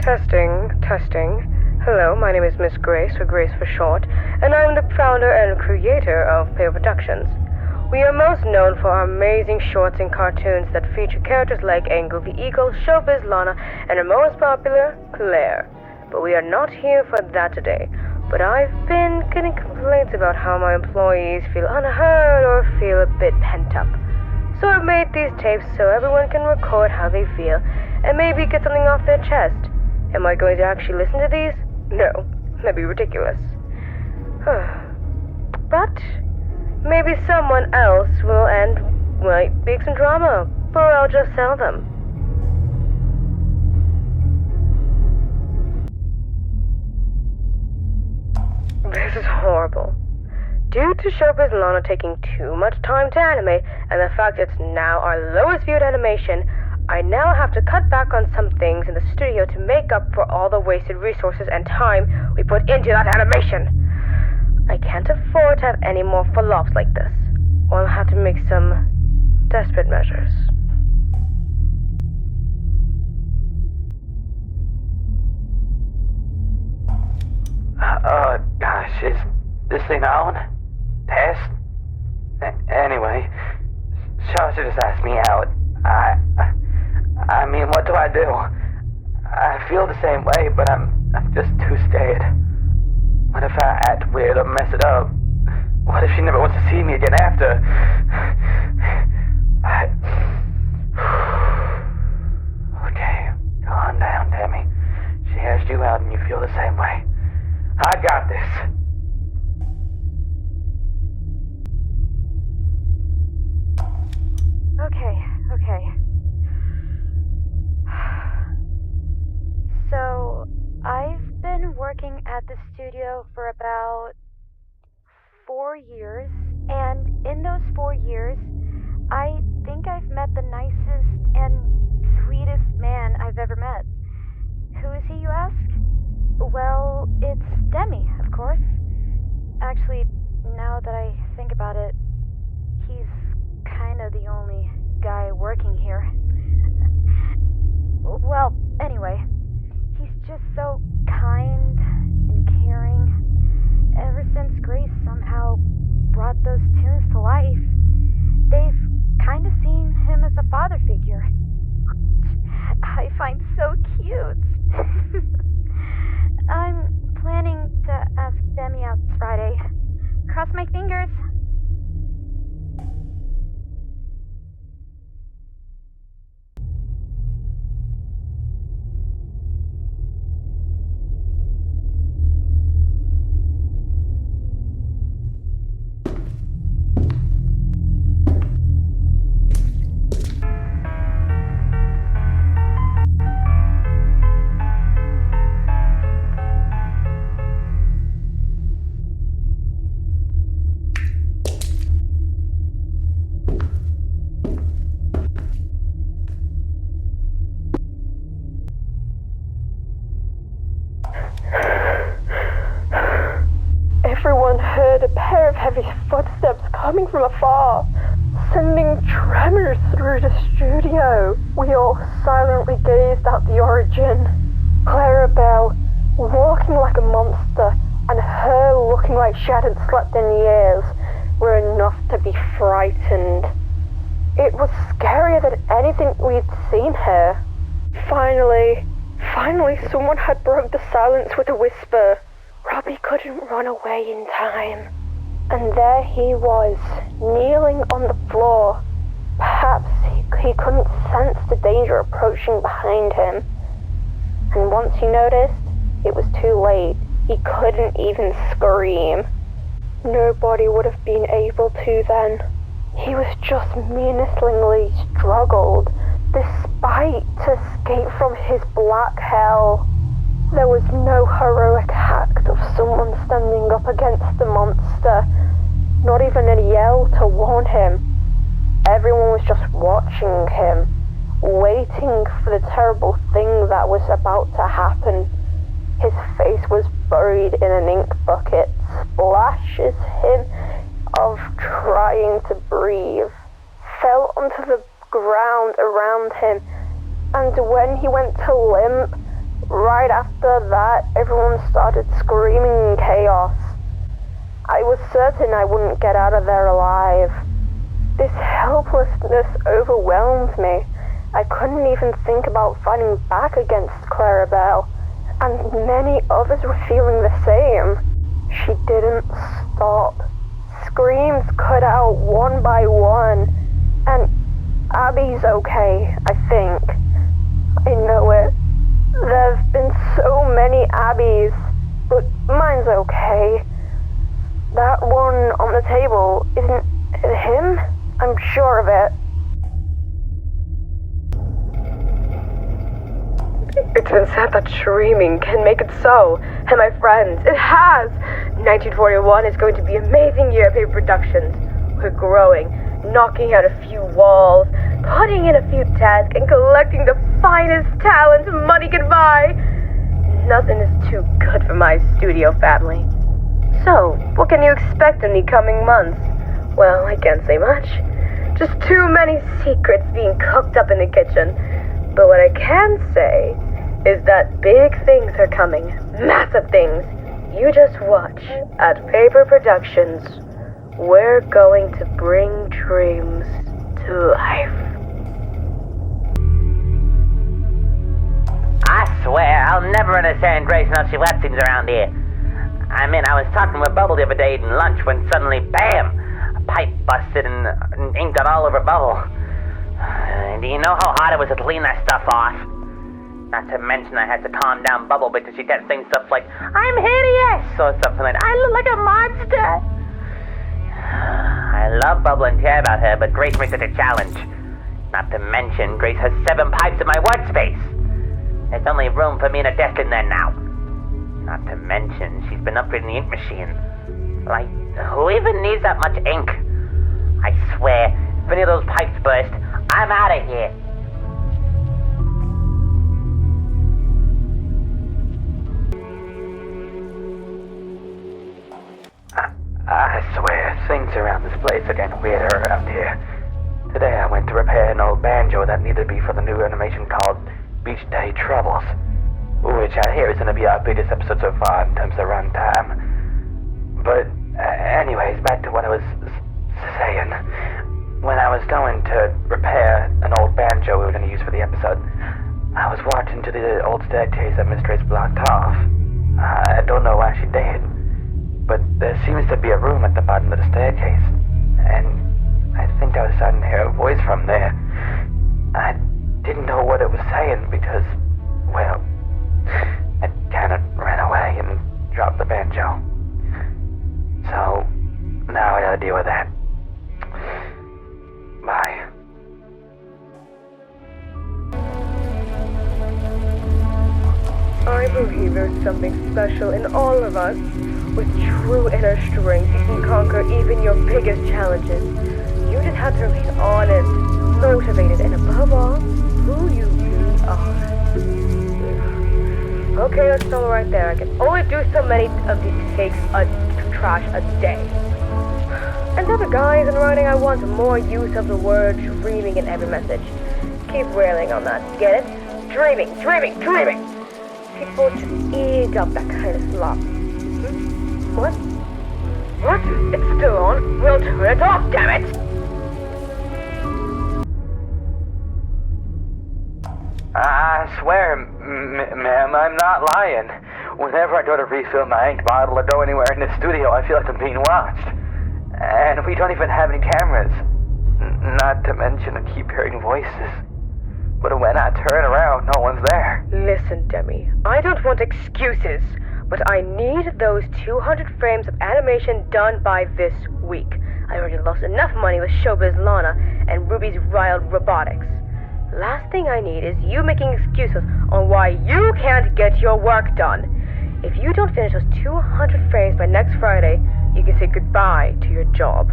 Testing, testing. Hello, my name is Miss Grace, or Grace for short, and I'm the founder and creator of Player Productions. We are most known for our amazing shorts and cartoons that feature characters like Angle the Eagle, Showbiz Lana, and our most popular, Claire. But we are not here for that today. But I've been getting complaints about how my employees feel unheard or feel a bit pent up. So I've made these tapes so everyone can record how they feel and maybe get something off their chest. Am I going to actually listen to these? No, that'd be ridiculous. But maybe someone else will and might make some drama, or I'll just sell them. This is horrible. Due to Showbiz Lana taking too much time to animate, and the fact it's now our lowest viewed animation, I now have to cut back on some things in the studio to make up for all the wasted resources and time we put into that animation. I can't afford to have any more flops like this, or I'll have to make some desperate measures. Gosh, is this thing on? Test? Anyway, Shasha just asked me out. I mean, what do I do? I feel the same way, but I'm just too scared. What if I act weird or mess it up? What if she never wants to see me again after? Okay, calm down, Tammy. She asked you out and you feel the same way. I got this. Okay. So, I've been working at the studio for about 4 years, and in those 4 years, I think I've met the nicest and sweetest man I've ever met. Who is he, you ask? Well, it's Demi, of course. Actually, now that I think about it, he's kind of the only guy working here. Well, anyway, he's just so kind and caring. Ever since Grace somehow brought those tunes to life, they've kind of seen him as a father figure. I find so cute. I'm planning to ask Demi out this Friday. Cross my fingers. Everyone heard a pair of heavy footsteps coming from afar, sending tremors through the studio. We all silently gazed at the origin. Clarabelle, walking like a monster, and her looking like she hadn't slept in years, were enough to be frightened. It was scarier than anything we'd seen her. Finally, someone had broke the silence with a whisper. Robbie couldn't run away in time. And there he was, kneeling on the floor. Perhaps he couldn't sense the danger approaching behind him. And once he noticed, it was too late. He couldn't even scream. Nobody would have been able to then. He was just menacingly struggled, despite to escape from his black hell. There was no heroic act of someone standing up against the monster, not even a yell to warn him. Everyone was just watching him, waiting for the terrible thing that was about to happen. His face was buried in an ink bucket, splashes of trying to breathe fell onto the ground around him, and when he went to limp, right after that, everyone started screaming in chaos. I was certain I wouldn't get out of there alive. This helplessness overwhelmed me. I couldn't even think about fighting back against Clarabelle, and many others were feeling the same. She didn't stop. Screams cut out one by one, and Abby's okay, I think. I know it. There've been so many Abbies, but mine's okay. That one on the table, isn't it him? I'm sure of it. It's been said that dreaming can make it so, and my friends, it has! 1941 is going to be an amazing year of paper productions. We're growing, knocking out a few walls, putting in a few tasks, and collecting the finest talents money can buy. Nothing is too good for my studio family. So, what can you expect in the coming months? Well, I can't say much. Just too many secrets being cooked up in the kitchen. But what I can say is that big things are coming. Massive things. You just watch. At Paper Productions, we're going to bring dreams to life. I swear, I'll never understand Grace and how she left things around here. I mean, I was talking with Bubble the other day eating lunch when suddenly, bam! A pipe busted and ink got all over Bubble. Do you know how hard it was to clean that stuff off? Not to mention I had to calm down Bubble because she kept saying stuff like, I'm hideous! Or something like, I look like a monster! I love Bubble and care about her, but Grace makes it a challenge. Not to mention, Grace has 7 pipes in my workspace. There's only room for me and a desk in there now. Not to mention, she's been upgrading the ink machine. Like, who even needs that much ink? I swear, if any of those pipes burst, I'm out of here. I swear, things around this place are getting weirder around here. Today I went to repair an old banjo that needed to be for the new animation called Beach Day Troubles, which I hear is going to be our biggest episode so far in terms of runtime. But anyways, back to what I was saying. When I was going to repair an old banjo we were going to use for the episode, I was walking to the old staircase that Miss Grace blocked off. I don't know why she did, but there seems to be a room at the bottom of the staircase, and I think I was starting to hear a voice from there. I didn't know what it was saying because, well, I kind of ran away and dropped the banjo. So, now I gotta deal with that. Bye. I believe there's something special in all of us. With true inner strength, you can conquer even your biggest challenges. You just have to remain honest, motivated, and above all, who you really are. Okay, that's all right there. I can only do so many of these takes of trash a day. And to the guys in writing, I want more use of the word dreaming in every message. Keep railing on that, get it? Dreaming, dreaming, dreaming! People just eat up that kind of slop. What? What? It's still on. We'll turn it off, damn it! I swear, ma'am, I'm not lying. Whenever I go to refill my ink bottle or go anywhere in the studio, I feel like I'm being watched. And we don't even have any cameras. Not to mention I keep hearing voices. But when I turn around, no one's there. Listen, Demi, I don't want excuses, but I need those 200 frames of animation done by this week. I already lost enough money with Showbiz Lana and Ruby's Wild Robotics. Last thing I need is you making excuses on why you can't get your work done. If you don't finish those 200 frames by next Friday, you can say goodbye to your job.